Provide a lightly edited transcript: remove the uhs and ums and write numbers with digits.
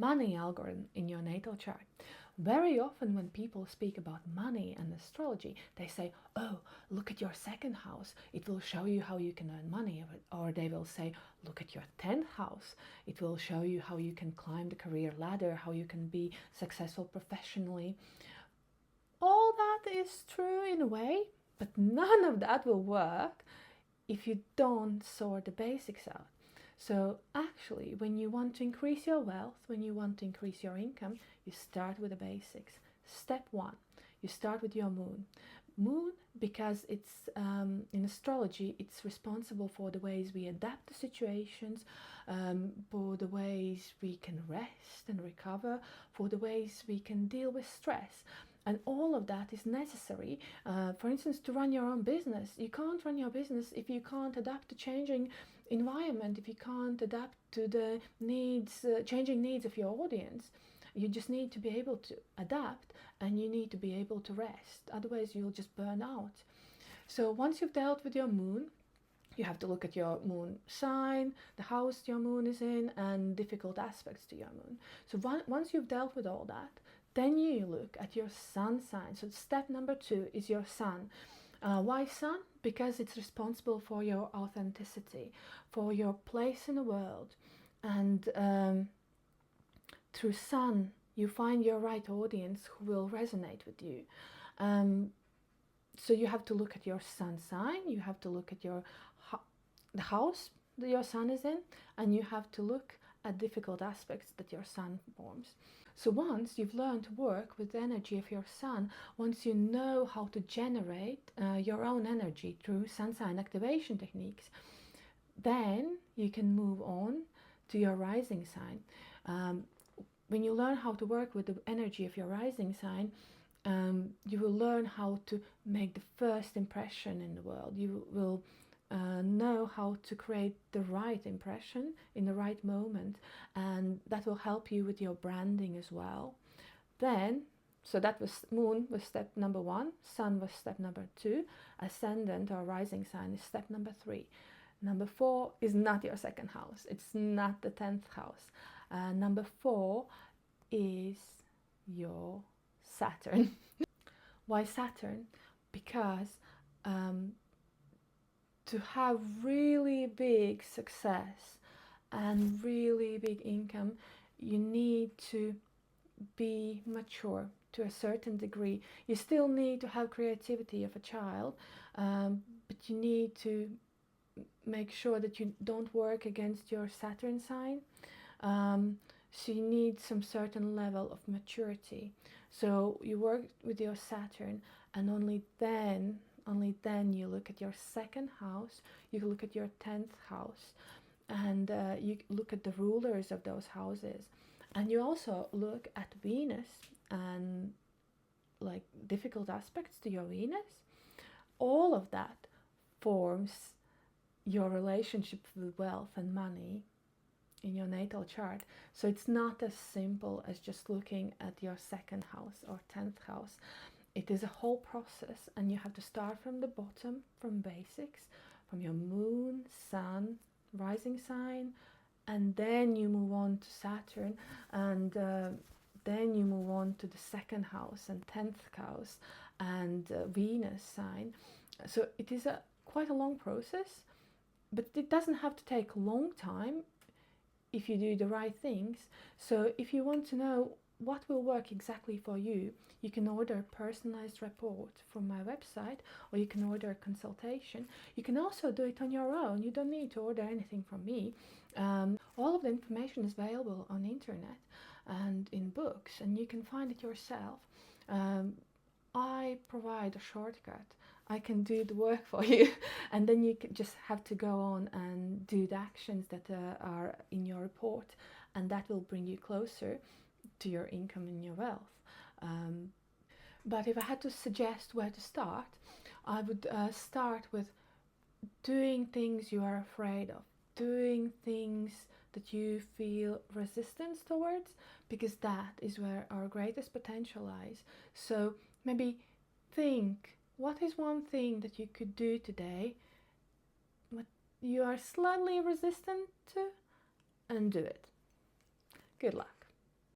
money algorithm in your natal chart. Very often when people speak about money and astrology, they say, oh, look at your second house, it will show you how you can earn money. Or they will say, look at your 10th house, it will show you how you can climb the career ladder, how you can be successful professionally. All that is true in a way, but none of that will work if you don't sort the basics out. So actually, when you want to increase your wealth, when you want to increase your income, you start with the basics. Step one, you start with your moon. Moon, because it's in astrology, it's responsible for the ways we adapt to situations, for the ways we can rest and recover, for the ways we can deal with stress. And all of that is necessary, for instance, to run your own business. You can't run your business if you can't adapt to changing environment, if you can't adapt to the needs, changing needs of your audience. You just need to be able to adapt, and you need to be able to rest. Otherwise, you'll just burn out. So once you've dealt with your moon, you have to look at your moon sign, the house your moon is in, and difficult aspects to your moon. So once you've dealt with all that, then you look at your sun sign. So step number 2 is your sun. Why sun? Because it's responsible for your authenticity, for your place in the world. And through sun, you find your right audience who will resonate with you. So you have to look at your sun sign, you have to look at the house that your sun is in, and you have to look at difficult aspects that your sun forms. So once you've learned to work with the energy of your sun, once you know how to generate your own energy through sun sign activation techniques, then you can move on to your rising sign. When you learn how to work with the energy of your rising sign, you will learn how to make the first impression in the world. You will know how to create the right impression in the right moment, and that will help you with your branding as well. Then, so that was moon was step number 1, sun was step number 2, ascendant or rising sign is step number 3. Number 4 is not your second house, it's not the 10th house. Number 4 is your Saturn. Why Saturn? Because to have really big success and really big income, you need to be mature to a certain degree. You still need to have creativity of a child, but you need to make sure that you don't work against your Saturn sign. So you need some certain level of maturity. So you work with your Saturn, and only then you look at your second house, you look at your 10th house, and you look at the rulers of those houses. And you also look at Venus and like difficult aspects to your Venus. All of that forms your relationship with wealth and money in your natal chart. So it's not as simple as just looking at your second house or 10th house. It is a whole process, and you have to start from the bottom, from basics, from your moon, sun, rising sign, and then you move on to Saturn, and then you move on to the second house and 10th house and Venus sign. So it is quite a long process, but it doesn't have to take a long time if you do the right things. So if you want to know what will work exactly for you, you can order a personalized report from my website, or you can order a consultation. You can also do it on your own. You don't need to order anything from me. All of the information is available on the internet and in books, and you can find it yourself. I provide a shortcut. I can do the work for you, and then you just have to go on and do the actions that are in your report, and that will bring you closer to your income and your wealth. But if I had to suggest where to start, I would start with doing things you are afraid of, doing things that you feel resistance towards, because that is where our greatest potential lies. So maybe think, what is one thing that you could do today what you are slightly resistant to, and do it. Good luck.